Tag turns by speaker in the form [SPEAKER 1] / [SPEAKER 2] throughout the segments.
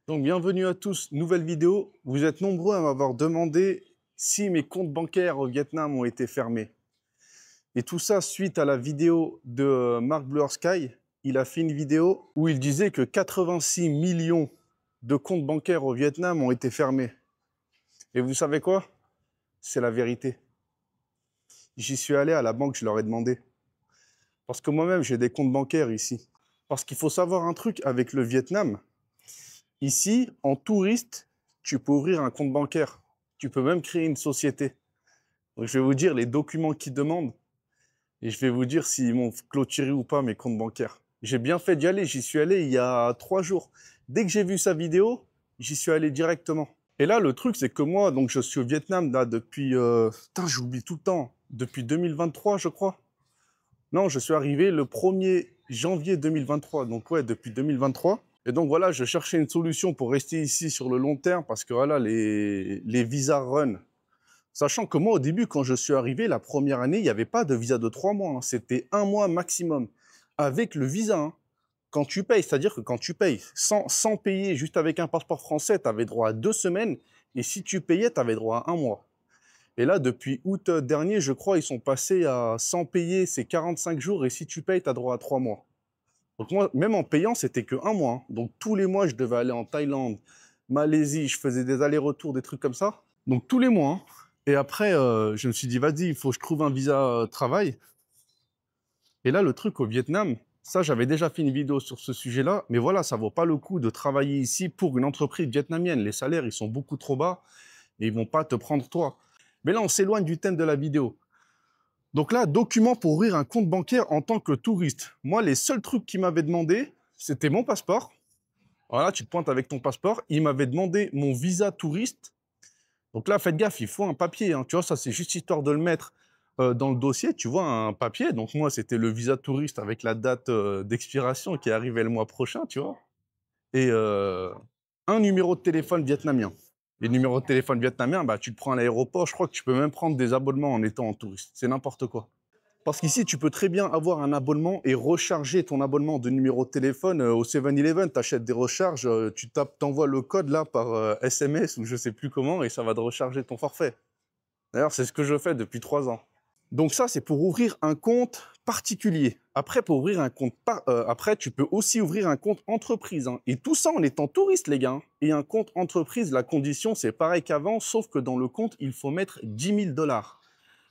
[SPEAKER 1] Donc, bienvenue à tous, nouvelle vidéo. Vous êtes nombreux à m'avoir demandé si mes comptes bancaires au Vietnam ont été fermés. Et tout ça suite à la vidéo de Mark Blursky. Il a fait une vidéo où il disait que 86 millions de comptes bancaires au Vietnam ont été fermés. Et vous savez quoi? C'est la vérité. J'y suis allé à la banque, je leur ai demandé. Parce que moi-même, j'ai des comptes bancaires ici. Parce qu'il faut savoir un truc avec le Vietnam. Ici, en touriste, tu peux ouvrir un compte bancaire. Tu peux même créer une société. Donc, je vais vous dire les documents qu'ils demandent et je vais vous dire s'ils m'ont clôturé ou pas mes comptes bancaires. J'ai bien fait d'y aller. J'y suis allé il y a 3 jours. Dès que j'ai vu sa vidéo, j'y suis allé directement. Et là, le truc, c'est que moi, donc, je suis au Vietnam là, depuis... Putain, j'oublie tout le temps. Depuis 2023, je crois. Non, je suis arrivé le 1er janvier 2023. Donc, ouais, depuis 2023. Et donc voilà, je cherchais une solution pour rester ici sur le long terme parce que voilà, les visas run. Sachant que moi, au début, quand je suis arrivé, la première année, il n'y avait pas de visa de 3 mois. Hein. C'était 1 mois maximum. Avec le visa, hein. Quand tu payes, c'est-à-dire que quand tu payes sans payer, juste avec un passeport français, tu avais droit à 2 semaines. Et si tu payais, tu avais droit à 1 mois. Et là, depuis août dernier, je crois, ils sont passés à sans payer, c'est 45 jours. Et si tu payes, tu as droit à 3 mois. Donc moi, même en payant, c'était que 1 mois. Hein. Donc tous les mois, je devais aller en Thaïlande, Malaisie, je faisais des allers-retours, des trucs comme ça. Donc tous les mois. Hein. Et après, je me suis dit, vas-y, il faut que je trouve un visa travail. Et là, le truc au Vietnam, ça, j'avais déjà fait une vidéo sur ce sujet-là. Mais voilà, ça vaut pas le coup de travailler ici pour une entreprise vietnamienne. Les salaires, ils sont beaucoup trop bas et ils vont pas te prendre toi. Mais là, on s'éloigne du thème de la vidéo. Donc là, document pour ouvrir un compte bancaire en tant que touriste. Moi, les seuls trucs qu'il m'avait demandé, c'était mon passeport. Voilà, tu te pointes avec ton passeport. Il m'avait demandé mon visa touriste. Donc là, faites gaffe, il faut un papier. Hein. Tu vois, ça, c'est juste histoire de le mettre dans le dossier. Tu vois, un papier. Donc moi, c'était le visa touriste avec la date d'expiration qui arrivait le mois prochain, tu vois. Et un numéro de téléphone vietnamien. Les numéros de téléphone vietnamiens, bah, tu te prends à l'aéroport. Je crois que tu peux même prendre des abonnements en étant en touriste. C'est n'importe quoi. Parce qu'ici, tu peux très bien avoir un abonnement et recharger ton abonnement de numéro de téléphone au 7-Eleven. Tu achètes des recharges, tu t'envoies le code là par SMS ou je sais plus comment et ça va te recharger ton forfait. D'ailleurs, c'est ce que je fais depuis 3 ans. Donc ça, c'est pour ouvrir un compte particulier. Après, pour ouvrir un compte après, tu peux aussi ouvrir un compte entreprise. Hein. Et tout ça en étant touriste, les gars. Hein. Et un compte entreprise, la condition, c'est pareil qu'avant, sauf que dans le compte, il faut mettre 10 000 $.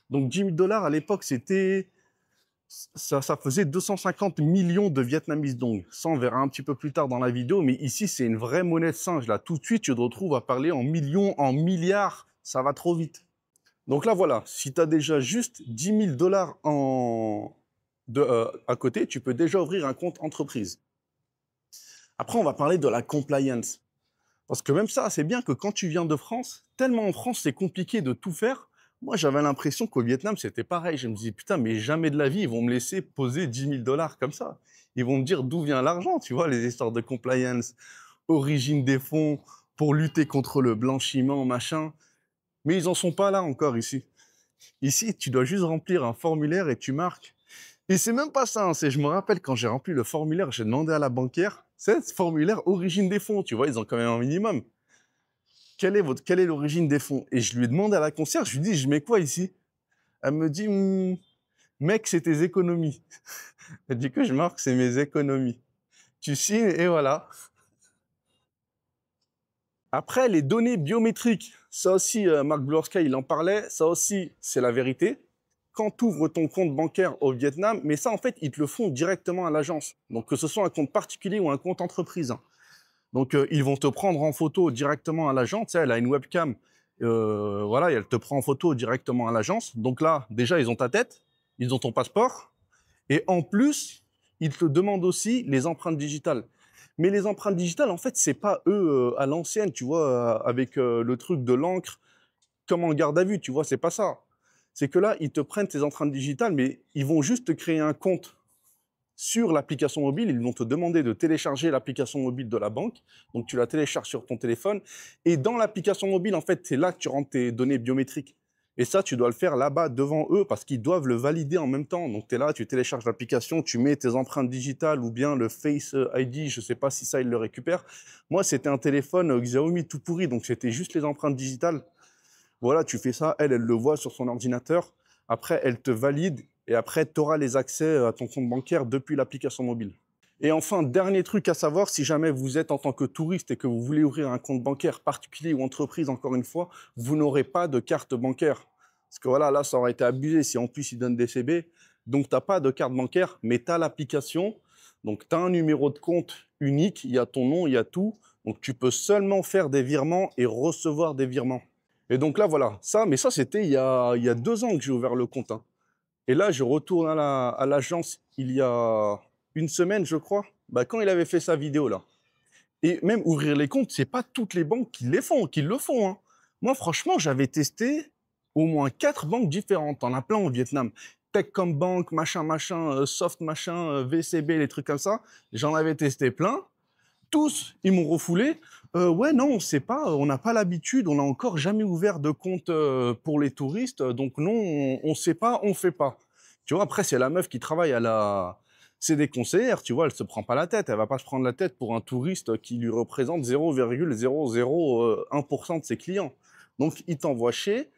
[SPEAKER 1] Donc 10 000 $ à l'époque, c'était ça faisait 250 millions de Vietnamese dong. Ça, on verra un petit peu plus tard dans la vidéo, mais ici, c'est une vraie monnaie de singe. Là, tout de suite, tu te retrouves à parler en millions, en milliards. Ça va trop vite. Donc là, voilà, si tu as déjà juste 10 000 $ à côté, tu peux déjà ouvrir un compte entreprise. Après, on va parler de la compliance. Parce que même ça, c'est bien que quand tu viens de France, tellement en France, c'est compliqué de tout faire. Moi, j'avais l'impression qu'au Vietnam, c'était pareil. Je me disais, putain, mais jamais de la vie, ils vont me laisser poser 10 000 $ comme ça. Ils vont me dire d'où vient l'argent, tu vois, les histoires de compliance, origine des fonds, pour lutter contre le blanchiment, machin. Mais ils en sont pas là encore ici. Ici, tu dois juste remplir un formulaire et tu marques. Et c'est même pas ça, hein, je me rappelle quand j'ai rempli le formulaire, j'ai demandé à la banquière, c'est ce formulaire origine des fonds, tu vois, ils ont quand même un minimum. Quelle est l'origine des fonds? Et je lui ai demandé à la concierge, je lui dis, je mets quoi ici? Elle me dit, mec, c'est tes économies. Et du coup, je marque, c'est mes économies. Tu signes et voilà. Après, les données biométriques, ça aussi, Mark Blursky, il en parlait, ça aussi, c'est la vérité. Quand tu ouvres ton compte bancaire au Vietnam, mais ça, en fait, ils te le font directement à l'agence. Donc, que ce soit un compte particulier ou un compte entreprise. Hein. Donc, ils vont te prendre en photo directement à l'agence. Tu sais, elle a une webcam. Voilà, et elle te prend en photo directement à l'agence. Donc là, déjà, ils ont ta tête, ils ont ton passeport. Et en plus, ils te demandent aussi les empreintes digitales. Mais les empreintes digitales, en fait, c'est pas eux à l'ancienne, tu vois, avec le truc de l'encre, comme en garde à vue, tu vois, c'est pas ça. C'est que là, ils te prennent tes empreintes digitales, mais ils vont juste te créer un compte sur l'application mobile. Ils vont te demander de télécharger l'application mobile de la banque. Donc, tu la télécharges sur ton téléphone. Et dans l'application mobile, en fait, c'est là que tu rentres tes données biométriques. Et ça, tu dois le faire là-bas devant eux parce qu'ils doivent le valider en même temps. Donc, tu es là, tu télécharges l'application, tu mets tes empreintes digitales ou bien le Face ID, je ne sais pas si ça, ils le récupèrent. Moi, c'était un téléphone Xiaomi tout pourri, donc c'était juste les empreintes digitales. Voilà, tu fais ça, elle le voit sur son ordinateur. Après, elle te valide et après, tu auras les accès à ton compte bancaire depuis l'application mobile. Et enfin, dernier truc à savoir, si jamais vous êtes en tant que touriste et que vous voulez ouvrir un compte bancaire particulier ou entreprise, encore une fois, vous n'aurez pas de carte bancaire. Parce que voilà, là, ça aurait été abusé si en plus ils donnent des CB. Donc, tu n'as pas de carte bancaire, mais tu as l'application. Donc, tu as un numéro de compte unique, il y a ton nom, il y a tout. Donc, tu peux seulement faire des virements et recevoir des virements. Et donc là, voilà, mais ça, c'était il y a 2 ans que j'ai ouvert le compte, hein. Et là, je retourne à l'agence il y a une semaine, je crois, bah, quand il avait fait sa vidéo là. Et même ouvrir les comptes, c'est pas toutes les banques qui le font, hein. Moi, franchement, j'avais testé au moins 4 banques différentes. T'en as plein au Vietnam. Techcombank, machin, Soft machin, VCB, les trucs comme ça. J'en avais testé plein. Tous, ils m'ont refoulé. Ouais, non, on sait pas, on n'a pas l'habitude, on n'a encore jamais ouvert de compte pour les touristes, donc non, on sait pas, on fait pas. Tu vois, après, c'est la meuf qui travaille à la. C'est des conseillères, tu vois, elle se prend pas la tête, elle va pas se prendre la tête pour un touriste qui lui représente 0,001% de ses clients. Donc, il t'envoie chier.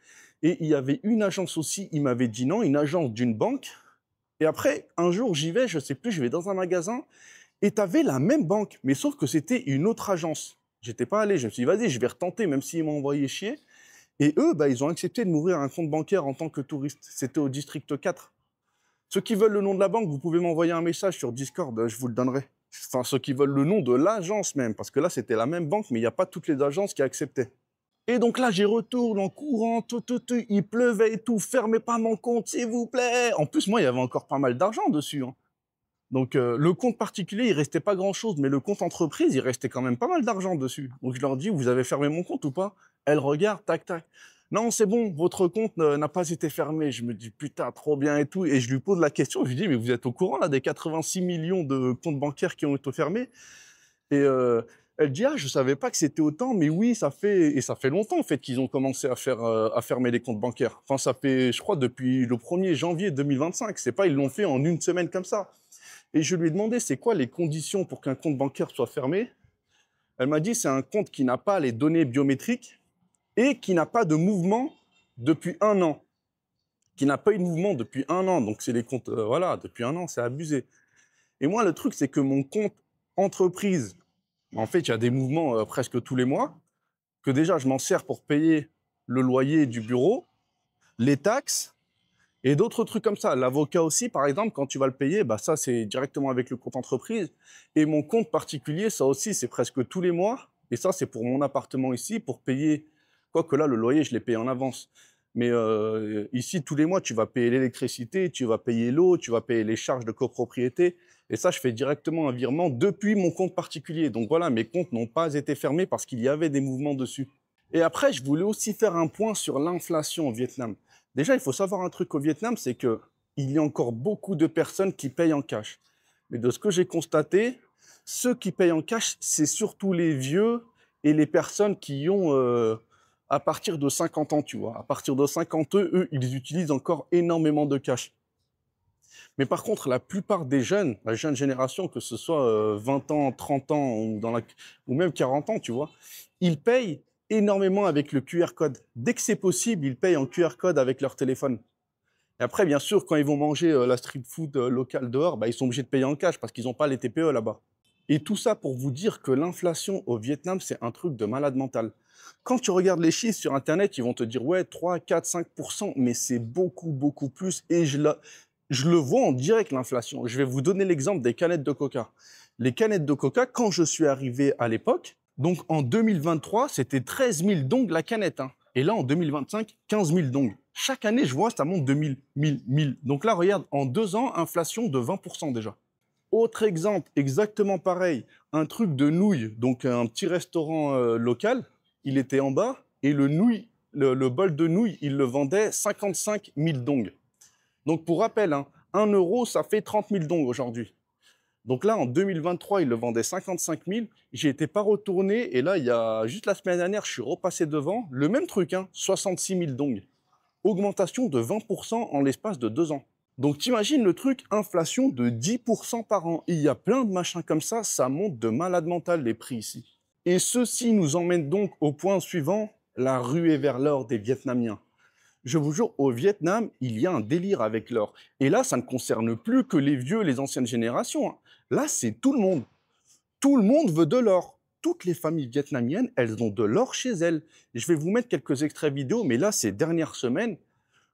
[SPEAKER 1] Et il y avait une agence aussi, il m'avait dit non, une agence d'une banque. Et après, un jour, j'y vais, je sais plus, je vais dans un magasin. Et tu avais la même banque, mais sauf que c'était une autre agence. J'étais pas allé, je me suis dit, vas-y, je vais retenter, même s'ils m'ont envoyé chier. Et eux, bah, ils ont accepté de m'ouvrir un compte bancaire en tant que touriste. C'était au district 4. Ceux qui veulent le nom de la banque, vous pouvez m'envoyer un message sur Discord, je vous le donnerai. Enfin, ceux qui veulent le nom de l'agence même, parce que là, c'était la même banque, mais il n'y a pas toutes les agences qui acceptaient. Et donc là, j'y retourne en courant, il pleuvait et tout, fermez pas mon compte, s'il vous plaît. En plus, moi, il y avait encore pas mal d'argent dessus, hein. Donc, le compte particulier, il restait pas grand-chose, mais le compte entreprise, il restait quand même pas mal d'argent dessus. Donc, je leur dis, vous avez fermé mon compte ou pas? Elle regarde, tac, tac. Non, c'est bon, votre compte n'a pas été fermé. Je me dis, putain, trop bien et tout. Et je lui pose la question, je lui dis, mais vous êtes au courant, là, des 86 millions de comptes bancaires qui ont été fermés? Et elle dit, ah, je savais pas que c'était autant, mais oui, ça fait longtemps, en fait, qu'ils ont commencé à fermer les comptes bancaires. Enfin, ça fait, je crois, depuis le 1er janvier 2025. C'est pas, ils l'ont fait en une semaine comme ça. Et je lui ai demandé, c'est quoi les conditions pour qu'un compte bancaire soit fermé? Elle m'a dit, c'est un compte qui n'a pas les données biométriques et qui n'a pas de mouvement depuis 1 an. Qui n'a pas eu de mouvement depuis 1 an. Donc, c'est les comptes, voilà, depuis 1 an, c'est abusé. Et moi, le truc, c'est que mon compte entreprise, en fait, il y a des mouvements presque tous les mois, que déjà, je m'en sers pour payer le loyer du bureau, les taxes, et d'autres trucs comme ça. L'avocat aussi, par exemple, quand tu vas le payer, bah ça, c'est directement avec le compte entreprise. Et mon compte particulier, ça aussi, c'est presque tous les mois. Et ça, c'est pour mon appartement ici, pour payer. Quoique là, le loyer, je l'ai payé en avance. Mais ici, tous les mois, tu vas payer l'électricité, tu vas payer l'eau, tu vas payer les charges de copropriété. Et ça, je fais directement un virement depuis mon compte particulier. Donc voilà, mes comptes n'ont pas été fermés parce qu'il y avait des mouvements dessus. Et après, je voulais aussi faire un point sur l'inflation au Vietnam. Déjà, il faut savoir un truc au Vietnam, c'est qu'il y a encore beaucoup de personnes qui payent en cash. Mais de ce que j'ai constaté, ceux qui payent en cash, c'est surtout les vieux et les personnes qui ont à partir de 50 ans, tu vois. À partir de 50 ans, eux, ils utilisent encore énormément de cash. Mais par contre, la plupart des jeunes, la jeune génération, que ce soit 20 ans, 30 ans ou même 40 ans, tu vois, ils payent énormément avec le QR code. Dès que c'est possible, ils payent en QR code avec leur téléphone. Et après, bien sûr, quand ils vont manger la street food locale dehors, bah, ils sont obligés de payer en cash parce qu'ils n'ont pas les TPE là-bas. Et tout ça pour vous dire que l'inflation au Vietnam, c'est un truc de malade mental. Quand tu regardes les chiffres sur Internet, ils vont te dire ouais, 3, 4, 5%, mais c'est beaucoup, beaucoup plus. Et je le vois en direct, l'inflation. Je vais vous donner l'exemple des canettes de Coca. Les canettes de Coca, quand je suis arrivé à l'époque, donc en 2023, c'était 13 000 dong la canette, hein. Et là, en 2025, 15 000 dong. Chaque année, je vois, ça monte de 1000. Donc là, regarde, en 2 ans, inflation de 20% déjà. Autre exemple, exactement pareil, un truc de nouilles, donc un petit restaurant local, il était en bas, et le bol de nouilles, il le vendait 55 000 dong. Donc pour rappel, hein, 1 euro, ça fait 30 000 dong aujourd'hui. Donc là, en 2023, il le vendait 55 000. J'y étais pas retourné. Et là, il y a juste la semaine dernière, je suis repassé devant. Le même truc, hein, 66 000 dong. Augmentation de 20% en l'espace de 2 ans. Donc t'imagines le truc, inflation de 10% par an. Il y a plein de machins comme ça monte de malade mental les prix ici. Et ceci nous emmène donc au point suivant, la ruée vers l'or des Vietnamiens. Je vous jure, au Vietnam, il y a un délire avec l'or. Et là, ça ne concerne plus que les vieux, les anciennes générations, hein. Là, c'est tout le monde. Tout le monde veut de l'or. Toutes les familles vietnamiennes, elles ont de l'or chez elles. Et je vais vous mettre quelques extraits vidéo, mais là, ces dernières semaines,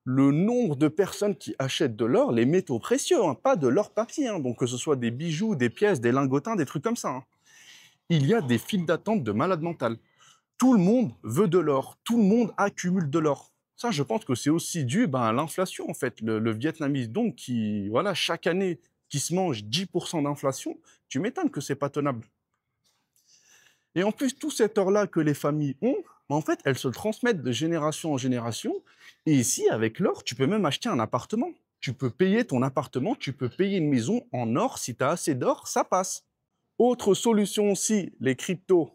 [SPEAKER 1] le nombre de personnes qui achètent de l'or, les métaux précieux, hein, pas de l'or papier, hein, donc que ce soit des bijoux, des pièces, des lingotins, des trucs comme ça, hein. Il y a des files d'attente de malades mentales. Tout le monde veut de l'or, tout le monde accumule de l'or. Ça, je pense que c'est aussi dû à l'inflation, en fait. Le vietnamien, donc, qui, voilà, chaque année, qui se mange 10% d'inflation, tu m'étonnes que c'est pas tenable. Et en plus, tout cet or-là que les familles ont, en fait, elles se transmettent de génération en génération. Et ici, avec l'or, tu peux même acheter un appartement. Tu peux payer ton appartement, tu peux payer une maison en or. Si tu as assez d'or, ça passe. Autre solution aussi, les cryptos.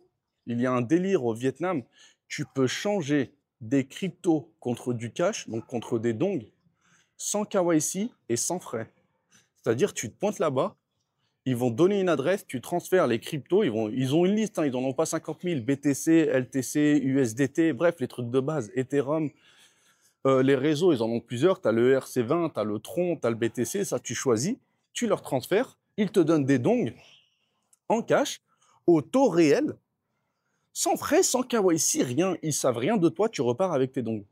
[SPEAKER 1] Il y a un délire au Vietnam. Tu peux changer des cryptos contre du cash, donc contre des dongs, sans KYC et sans frais. C'est-à-dire, tu te pointes là-bas, ils vont donner une adresse, tu transfères les cryptos, ils ont une liste, hein, ils n'en ont pas 50 000, BTC, LTC, USDT, bref, les trucs de base, Ethereum. Les réseaux, ils en ont plusieurs, tu as le ERC20, tu as le Tron, tu as le BTC, ça tu choisis, tu leur transfères, ils te donnent des dongs en cash, au taux réel, sans frais, sans KYC, rien, ils savent rien de toi, tu repars avec tes dongs.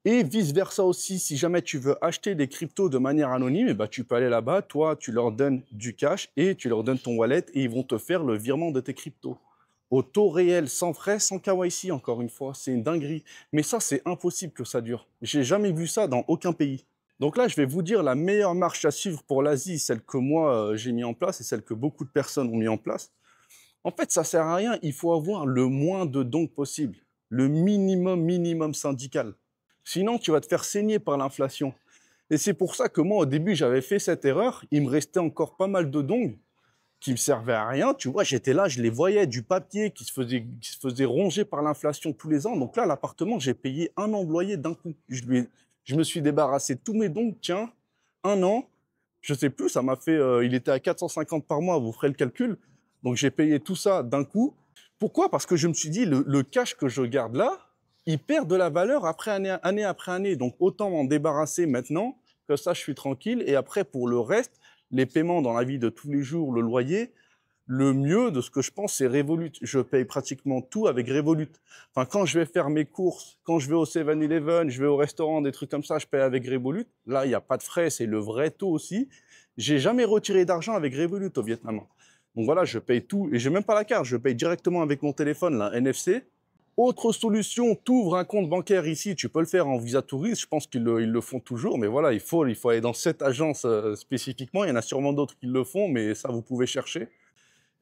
[SPEAKER 1] Et vice-versa aussi, si jamais tu veux acheter des cryptos de manière anonyme, eh ben, tu peux aller là-bas, toi, tu leur donnes du cash et tu leur donnes ton wallet et ils vont te faire le virement de tes cryptos. Au taux réel, sans frais, sans KYC, encore une fois, c'est une dinguerie. Mais ça, c'est impossible que ça dure. J'ai jamais vu ça dans aucun pays. Donc là, je vais vous dire la meilleure marche à suivre pour l'Asie, celle que moi, j'ai mis en place et celle que beaucoup de personnes ont mis en place. En fait, ça sert à rien, il faut avoir le moins de dons possible, le minimum syndical. Sinon, tu vas te faire saigner par l'inflation. Et c'est pour ça que moi, au début, j'avais fait cette erreur. Il me restait encore pas mal de dongs qui me servaient à rien. Tu vois, j'étais là, je les voyais, du papier qui se faisait ronger par l'inflation tous les ans. Donc là, l'appartement, j'ai payé un an de loyer d'un coup. Je me suis débarrassé de tous mes dongs, tiens, un an. Je sais plus, ça m'a fait, il était à 450 par mois, vous ferez le calcul. Donc j'ai payé tout ça d'un coup. Pourquoi? Parce que je me suis dit, le cash que je garde là, il perd de la valeur année après année. Donc, autant m'en débarrasser maintenant, que ça, je suis tranquille. Et après, pour le reste, les paiements dans la vie de tous les jours, le loyer, le mieux de ce que je pense, c'est Revolut. Je paye pratiquement tout avec Revolut. Enfin, quand je vais faire mes courses, quand je vais au 7-Eleven, je vais au restaurant, des trucs comme ça, je paye avec Revolut. Là, il n'y a pas de frais, c'est le vrai taux aussi. J'ai jamais retiré d'argent avec Revolut au Vietnam. Donc voilà, je paye tout. Et j'ai même pas la carte, je paye directement avec mon téléphone, là, NFC. Autre solution, tu ouvres un compte bancaire ici, tu peux le faire en visa touriste, je pense qu'ils le font toujours, mais voilà, il faut aller dans cette agence spécifiquement, il y en a sûrement d'autres qui le font, mais ça, vous pouvez chercher.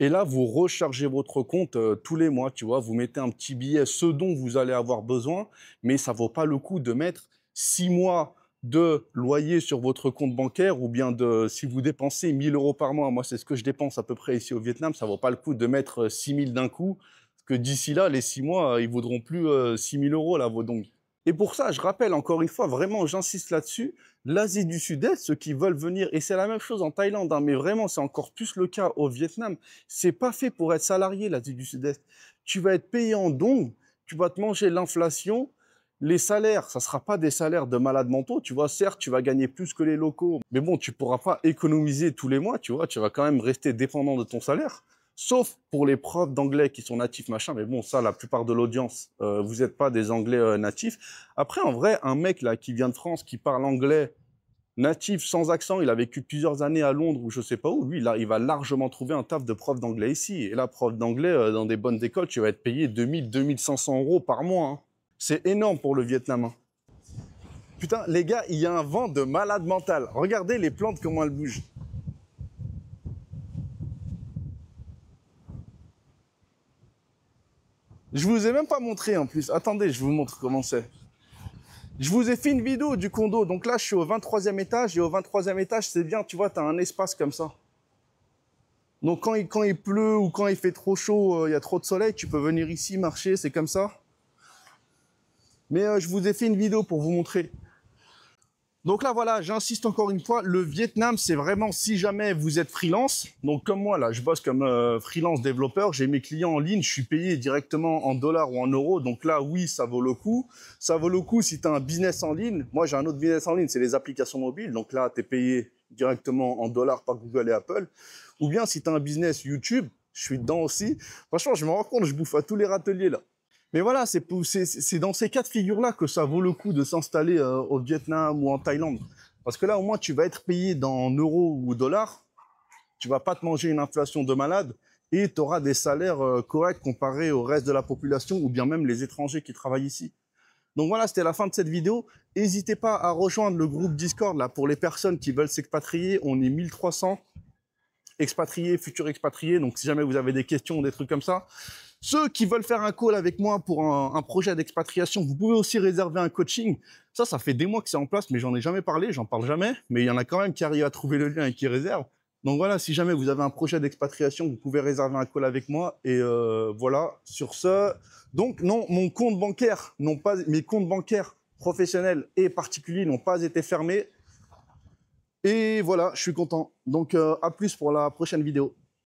[SPEAKER 1] Et là, vous rechargez votre compte tous les mois, tu vois, vous mettez un petit billet, ce dont vous allez avoir besoin, mais ça vaut pas le coup de mettre 6 mois de loyer sur votre compte bancaire, ou bien si vous dépensez 1 000 € par mois, moi c'est ce que je dépense à peu près ici au Vietnam, ça vaut pas le coup de mettre 6 000 d'un coup, que d'ici là, les 6 mois, ils vaudront plus 6 000 € là, vos dongs. Et pour ça, je rappelle encore une fois, vraiment, j'insiste là-dessus, l'Asie du Sud-Est, ceux qui veulent venir, et c'est la même chose en Thaïlande, hein, mais vraiment, c'est encore plus le cas au Vietnam, c'est pas fait pour être salarié, l'Asie du Sud-Est. Tu vas être payé en dong, tu vas te manger l'inflation, les salaires, ça sera pas des salaires de malades mentaux, tu vois, certes, tu vas gagner plus que les locaux, mais bon, tu pourras pas économiser tous les mois, tu vois, tu vas quand même rester dépendant de ton salaire. Sauf pour les profs d'anglais qui sont natifs, machin. Mais bon, ça, la plupart de l'audience, vous n'êtes pas des anglais natifs. Après, en vrai, un mec là qui vient de France, qui parle anglais natif, sans accent, il a vécu plusieurs années à Londres ou je sais pas où, lui, là, il va largement trouver un taf de prof d'anglais ici. Et là, prof d'anglais, dans des bonnes écoles, tu vas être payé 2 500 € par mois, hein. C'est énorme pour le Vietnam, hein. Putain, les gars, il y a un vent de malade mental. Regardez les plantes, comment elles bougent. Je vous ai même pas montré en plus. Attendez, je vous montre comment c'est. Je vous ai fait une vidéo du condo. Donc là, je suis au 23e étage. Et au 23e étage, c'est bien, tu vois, tu as un espace comme ça. Donc quand il pleut ou quand il fait trop chaud, il y a trop de soleil, tu peux venir ici marcher, c'est comme ça. Mais je vous ai fait une vidéo pour vous montrer. Donc là, voilà, j'insiste encore une fois, le Vietnam, c'est vraiment si jamais vous êtes freelance. Donc comme moi, là, je bosse comme freelance développeur. J'ai mes clients en ligne, je suis payé directement en dollars ou en euros. Donc là, oui, ça vaut le coup. Ça vaut le coup si tu as un business en ligne. Moi, j'ai un autre business en ligne, c'est les applications mobiles. Donc là, tu es payé directement en dollars par Google et Apple. Ou bien si tu as un business YouTube, je suis dedans aussi. Franchement, je me rends compte, je bouffe à tous les râteliers là. Mais voilà, c'est dans ces cas de figure-là que ça vaut le coup de s'installer au Vietnam ou en Thaïlande. Parce que là, au moins, tu vas être payé en euros ou dollars. Tu vas pas te manger une inflation de malade et tu auras des salaires corrects comparés au reste de la population ou bien même les étrangers qui travaillent ici. Donc voilà, c'était la fin de cette vidéo. N'hésitez pas à rejoindre le groupe Discord là, pour les personnes qui veulent s'expatrier. On est 1300 expatriés, futurs expatriés. Donc si jamais vous avez des questions ou des trucs comme ça, ceux qui veulent faire un call avec moi pour un projet d'expatriation, vous pouvez aussi réserver un coaching. Ça fait des mois que c'est en place, mais j'en ai jamais parlé, j'en parle jamais. Mais il y en a quand même qui arrivent à trouver le lien et qui réservent. Donc voilà, si jamais vous avez un projet d'expatriation, vous pouvez réserver un call avec moi. Et voilà, sur ce. Donc non, mes comptes bancaires professionnels et particuliers n'ont pas été fermés. Et voilà, je suis content. Donc à plus pour la prochaine vidéo.